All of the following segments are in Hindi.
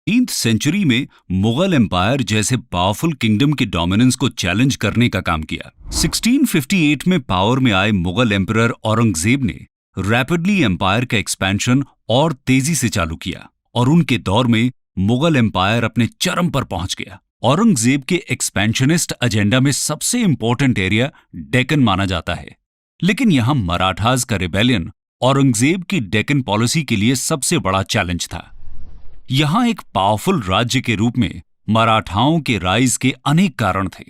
18th सेंचुरी में मुगल एम्पायर जैसे पावरफुल किंगडम के डोमिनेंस को चैलेंज करने का काम किया। 1658 में पावर में आए मुगल एम्परर औरंगजेब ने रैपिडली एम्पायर का एक्सपेंशन और तेजी से चालू किया और उनके दौर में मुगल एम्पायर अपने चरम पर पहुंच गया। औरंगजेब के एक्सपेंशनिस्ट एजेंडा में सबसे इंपॉर्टेंट एरिया डेक्कन माना जाता है, लेकिन यहां मराठास का रिबेलियन औरंगजेब की डेक्कन पॉलिसी के लिए सबसे बड़ा चैलेंज था। यहां एक पावरफुल राज्य के रूप में मराठाओं के राइज के अनेक कारण थे,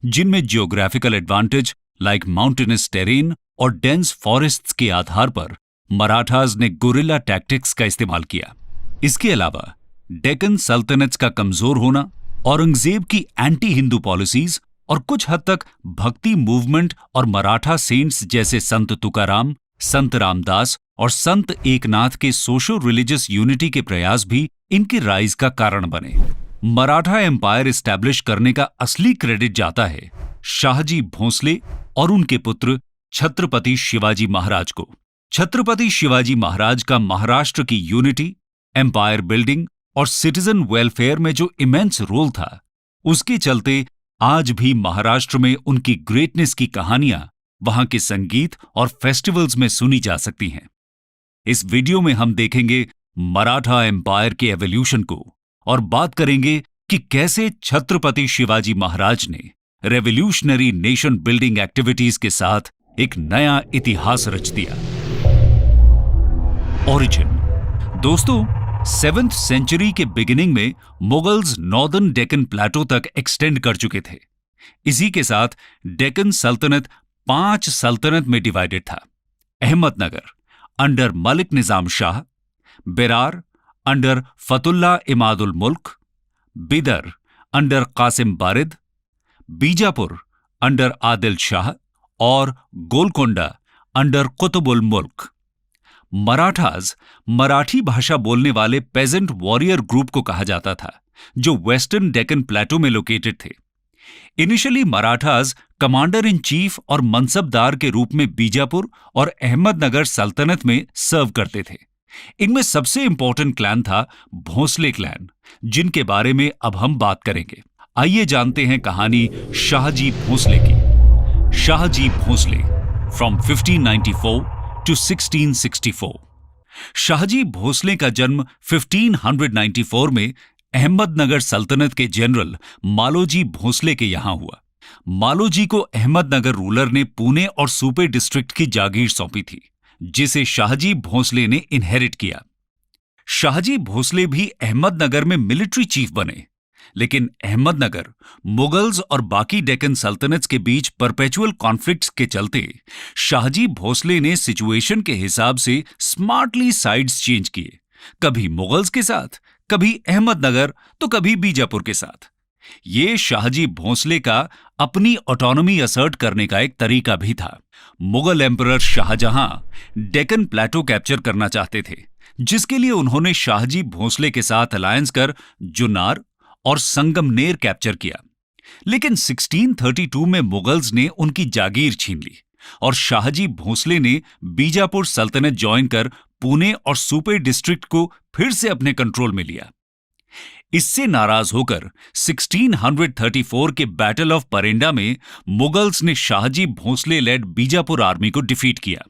जिनमें geographical advantage like mountainous terrain और डेंस फॉरेस्ट्स के आधार पर मराठास ने गुरिल्ला टैक्टिक्स का इस्तेमाल किया। इसके अलावा डेक्कन सल्तनत का कमजोर होना, औरंगजेब की एंटी हिंदू पॉलिसीज और कुछ हद तक भक्ति मूवमेंट और मराठा सेंट्स जैसे संत तुकाराम, संत रामदास और संत एकनाथ के सोशो रिलीजियस यूनिटी के प्रयास भी इनके राइज का कारण बने। मराठा एम्पायर एस्टैब्लिश करने का असली क्रेडिट जाता है शाहजी भोंसले और उनके पुत्र छत्रपति शिवाजी महाराज को। छत्रपति शिवाजी महाराज का महाराष्ट्र की यूनिटी, एम्पायर बिल्डिंग और सिटीजन वेलफेयर में जो इमेंस रोल था, उसके चलते आज भी महाराष्ट्र में उनकी ग्रेटनेस की कहानियां वहां के संगीत और फेस्टिवल्स में सुनी जा सकती हैं। इस वीडियो में हम देखेंगे मराठा एम्पायर के एवोल्यूशन को और बात करेंगे कि कैसे छत्रपति शिवाजी महाराज ने रेवोल्यूशनरी नेशन बिल्डिंग एक्टिविटीज के साथ एक नया इतिहास रच दिया। ओरिजिन। दोस्तों, 7th सेंचुरी के बिगिनिंग में मुगल्स नॉर्दर्न डेक्कन प्लेटो तक एक्सटेंड कर चुके थे। इसी के साथ डेक्कन सल्तनत 5 सल्तनत में डिवाइडेड था। अहमदनगर अंडर मलिक निजाम शाह, बेरार अंडर फतुल्ला इमादुल मुल्क, बिदर अंडर कासिम बारिद, बीजापुर अंडर आदिल शाह और गोलकोंडा अंडर कुतुबुल मुल्क। मराठास मराठी भाषा बोलने वाले पेजेंट वॉरियर ग्रुप को कहा जाता था, जो वेस्टर्न डेक्कन प्लेटो में लोकेटेड थे। Initially Marathas commander in chief और मनसबदार के रूप में बीजापुर और अहमदनगर सल्तनत में सर्व करते थे। इनमें सबसे इंपॉर्टेंट क्लैन था भोंसले क्लैन, जिनके बारे में अब हम बात करेंगे। आइए जानते हैं कहानी शाहजी भोंसले की। Shahaji Bhonsle from 1594 to 1664। शाहजी भोंसले का जन्म 1594 में अहमदनगर सल्तनत के जनरल मालोजी भोंसले के यहां हुआ। मालोजी को अहमदनगर रूलर ने पुणे और सुपे डिस्ट्रिक्ट की जागीर सौंपी थी, जिसे शाहजी भोंसले ने इनहेरिट किया। शाहजी भोंसले भी अहमदनगर में मिलिट्री चीफ बने, लेकिन अहमदनगर मुगल्स और बाकी डेक्कन सल्तनत्स के बीच परपेचुअल कॉन्फ्लिक्ट्स के चलते शाहजी भोंसले ने सिचुएशन के हिसाब से स्मार्टली साइड्स चेंज किए, कभी मुगल्स के साथ, कभी अहमदनगर तो कभी बीजापुर के साथ। ये शाहजी भोंसले का अपनी ऑटोनॉमी असर्ट करने का एक तरीका भी था। मुगल एम्परर शाहजहां डेक्कन प्लेटो कैप्चर करना चाहते थे, जिसके लिए उन्होंने शाहजी भोंसले के साथ अलायंस कर जुन्नार और संगमनेर कैप्चर किया। लेकिन 1632 में मुगल्स ने उनकी जागीर छीन ली और शाहजी भोंसले ने बीजापुर सल्तनत ज्वाइन कर पुणे और सुपे डिस्ट्रिक्ट को फिर से अपने कंट्रोल में लिया। इससे नाराज होकर 1634 के बैटल ऑफ परेंडा में मुगल्स ने शाहजी भोंसले लेड बीजापुर आर्मी को डिफीट किया।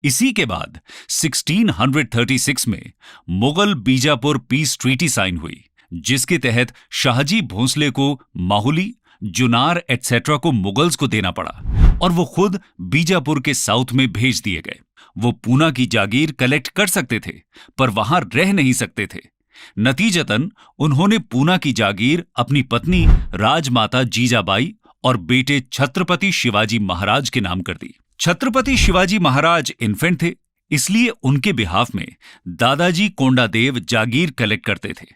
इसी के बाद 1636 में Mughal Bijapur peace treaty sign हुई, जिसके तहत शाहजी भोंसले को माहुली, जुनार एटसेट्रा को मुगल्स को देना पड़ा और वो खुद बीजापुर के साउथ में भेज दिए गए। वो पूना की जागीर कलेक्ट कर सकते थे, पर वहां रह नहीं सकते थे। नतीजतन उन्होंने पूना की जागीर अपनी पत्नी राजमाता जीजाबाई और बेटे छत्रपति शिवाजी महाराज के नाम कर दी। छत्रपति शिवाजी महाराज इन्फेंट थे, इसलिए उनके बिहाफ में दादाजी कोंडादेव जागीर कलेक्ट करते थे।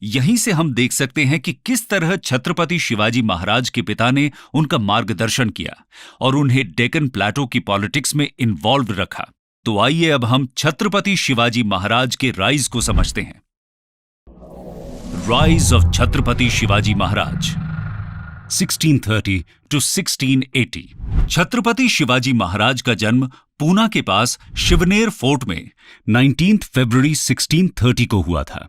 यहीं से हम देख सकते हैं कि किस तरह छत्रपति शिवाजी महाराज के पिता ने उनका मार्गदर्शन किया और उन्हें डेक्कन प्लेटो की पॉलिटिक्स में इन्वॉल्व रखा। तो आइए अब हम छत्रपति शिवाजी महाराज के राइज को समझते हैं। Rise of Chhatrapati Shivaji Maharaj 1630 to 1680। Chhatrapati Shivaji Maharaj का जन्म पूना के पास शिवनेर फोर्ट में 19 फरवरी 1630 को हुआ था।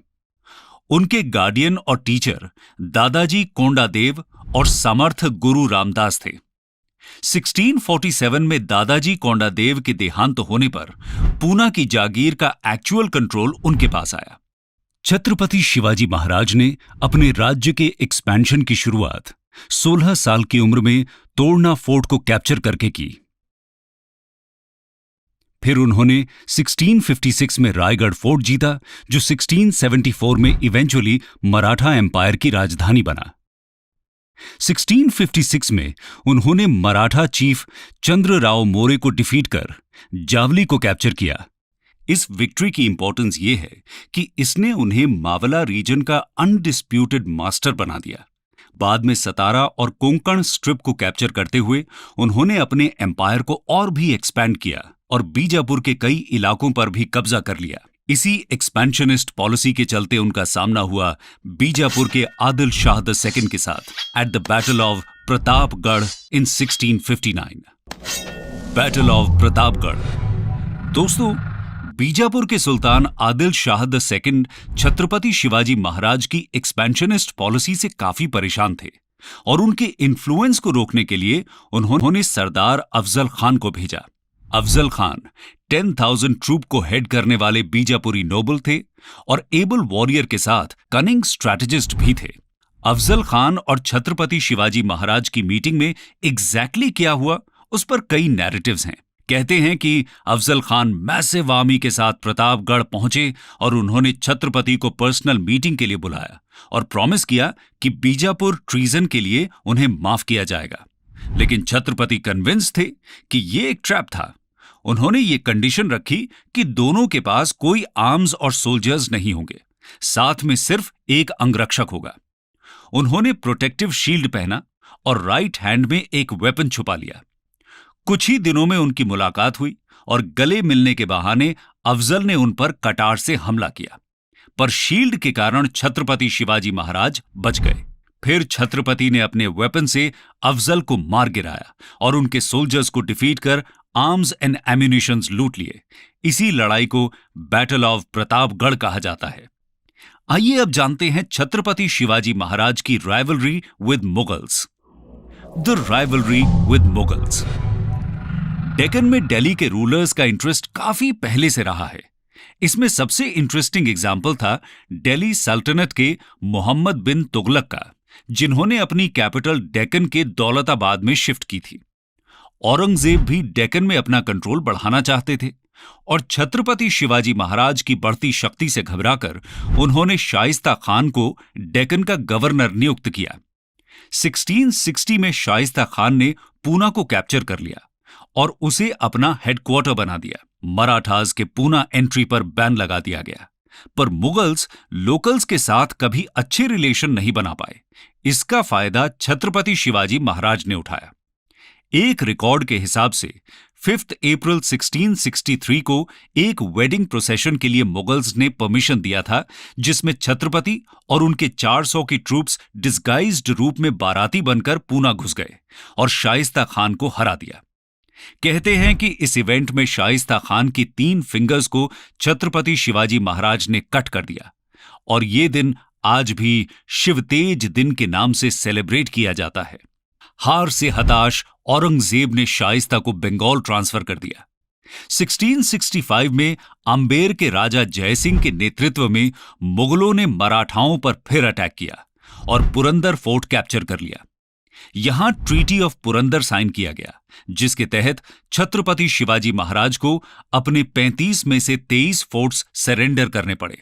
उनके गार्डियन और टीचर दादाजी कोंडादेव और समर्थ गुरु रामदास थे। 1647 में दादाजी कोंडादेव के देहांत होने पर पूना की जागीर का एक्चुअल कंट्रोल उनके पास आया। छत्रपति शिवाजी महाराज ने अपने राज्य के एक्सपेंशन की शुरुआत 16 साल की उम्र में तोड़ना फोर्ट को कैप्चर करके की। फिर उन्होंने 1656 में रायगढ़ फोर्ट जीता, जो 1674 में इवेंचुअली मराठा एम्पायर की राजधानी बना। 1656 में उन्होंने मराठा चीफ चंद्रराव मोरे को डिफीट कर जावली को कैप्चर किया। इस विक्ट्री की इंपॉर्टेंस यह है कि इसने उन्हें मावला रीजन का अनडिस्प्यूटेड मास्टर बना दिया। बाद में सतारा और कोंकण स्ट्रिप को कैप्चर करते हुए उन्होंने अपने एम्पायर को और भी एक्सपैंड किया और बीजापुर के कई इलाकों पर भी कब्जा कर लिया। इसी एक्सपेंशनिस्ट पॉलिसी के चलते उनका सामना हुआ बीजापुर के आदिल शाह II के साथ at the battle of Pratapgarh in 1659। Battle of Pratapgarh. दोस्तों, बीजापुर के सुल्तान आदिल शाह II छत्रपति शिवाजी महाराज की एक्सपेंशनिस्ट पॉलिसी से काफी परेशान थे और उनके इन्फ्लुएंस को रोकने के लिए उन्होंने सरदार अफजल खान को भेजा। अफजल खान 10,000 ट्रूप को हेड करने वाले बीजापुरी नोबल थे और एबल वॉरियर के साथ कनिंग स्ट्रैटेजिस्ट भी थे। अफजल खान और छत्रपति शिवाजी महाराज की मीटिंग में एग्जैक्टली क्या हुआ, उस पर कई नैरेटिव्स हैं। कहते हैं कि अफजल खान मैसिव आर्मी के साथ प्रतापगढ़ पहुंचे और उन्होंने छत्रपति को पर्सनल मीटिंग के लिए बुलाया और प्रॉमिस किया कि बीजापुर ट्रीजन के लिए उन्हें माफ किया जाएगा। लेकिन छत्रपति कन्विंस थे कि ये एक ट्रैप था। उन्होंने ये कंडीशन रखी कि दोनों के पास कोई आर्म्स और सोल्जर्स नहीं होंगे, साथ में सिर्फ एक अंगरक्षक होगा। उन्होंने प्रोटेक्टिव शील्ड पहना और राइट हैंड में एक वेपन छुपा लिया। कुछ ही दिनों में उनकी मुलाकात हुई और गले मिलने के बहाने अफजल ने उन पर कटार से हमला किया, पर शील्ड के कारण छत्रपति शिवाजी महाराज बच गए। फिर छत्रपति ने अपने वेपन से अफजल को मार गिराया और उनके सोल्जर्स को डिफीट कर आर्म्स एंड एम्यूनिशंस लूट लिए। इसी लड़ाई को बैटल ऑफ प्रतापगढ़ कहा जाता है। आइए अब जानते हैं छत्रपति शिवाजी महाराज की rivalry with Mughals. The rivalry with Mughals. Deccan में दिल्ली के रूलर्स का इंटरेस्ट काफी पहले से रहा है। इसमें सबसे इंटरेस्टिंग एग्जाम्पल था दिल्ली सल्तनत के मोहम्मद बिन तुगलक का, जिन्होंने अपनी कैपिटल डेक्कन के दौलताबाद में शिफ्ट की थी। औरंगजेब भी डेक्कन में अपना कंट्रोल बढ़ाना चाहते थे और छत्रपति शिवाजी महाराज की बढ़ती शक्ति से घबराकर उन्होंने शाइस्ता खान को डेक्कन का गवर्नर नियुक्त किया। 1660 में शाइस्ता खान ने पूना को कैप्चर कर लिया और उसे अपना हेडक्वार्टर बना दिया। मराठास के पूना एंट्री पर बैन लगा दिया गया, पर मुगल्स लोकल्स के साथ कभी अच्छे रिलेशन नहीं बना पाए। इसका फायदा छत्रपति शिवाजी महाराज ने उठाया। एक रिकॉर्ड के हिसाब से 5 अप्रैल 1663 को एक वेडिंग प्रोसेशन के लिए मुगल्स ने परमिशन दिया था, जिसमें छत्रपति और उनके 400 की ट्रूप्स डिस्गाइज्ड रूप में बाराती बनकर पूना घुस गए और शाइस्ता खान को हरा दिया। कहते हैं कि इस इवेंट में शाइस्ता खान की 3 फिंगर्स को छत्रपति शिवाजी महाराज ने कट कर दिया और ये दिन आज भी शिवतेज दिन के नाम से सेलिब्रेट किया जाता है। हार से हताश औरंगजेब ने शाइस्ता को बंगाल ट्रांसफर कर दिया। 1665 में अंबेर के राजा जयसिंह के नेतृत्व में मुगलों ने मराठाओं पर फिर अटैक किया और पुरंदर फोर्ट कैप्चर कर लिया। यहां ट्रीटी ऑफ पुरंदर साइन किया गया, जिसके तहत छत्रपति शिवाजी महाराज को अपने 35 में से 23 फोर्ट्स सरेंडर करने पड़े।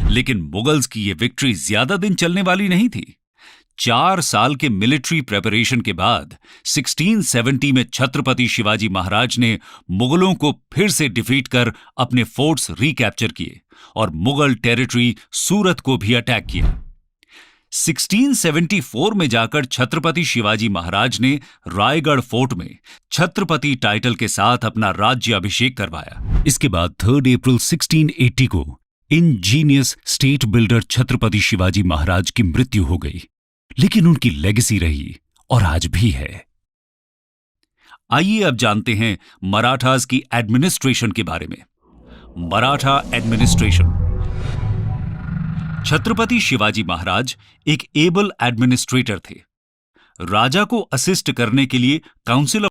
लेकिन मुगल्स की यह विक्ट्री ज्यादा दिन चलने वाली नहीं थी। 4 साल के मिलिट्री प्रेपरेशन के बाद 1670 में छत्रपति शिवाजी महाराज ने मुगलों को फिर से डिफीट कर अपने फोर्ट्स रिकैप्चर किए और मुगल टेरिटरी सूरत को भी अटैक किया। 1674 में जाकर छत्रपति शिवाजी महाराज ने रायगढ़ फोर्ट में छत्रपति टाइटल के साथ अपना राज्य अभिषेक करवाया। इसके बाद 3 अप्रैल 1680 को ingenious state builder Chhatrapati Shivaji Maharaj की मृत्यु हो गई, लेकिन उनकी लेगेसी रही और आज भी है। आइए अब जानते हैं मराठास की एडमिनिस्ट्रेशन के बारे में। मराठा एडमिनिस्ट्रेशन। छत्रपति शिवाजी महाराज एक एबल एडमिनिस्ट्रेटर थे। राजा को असिस्ट करने के लिए काउंसिल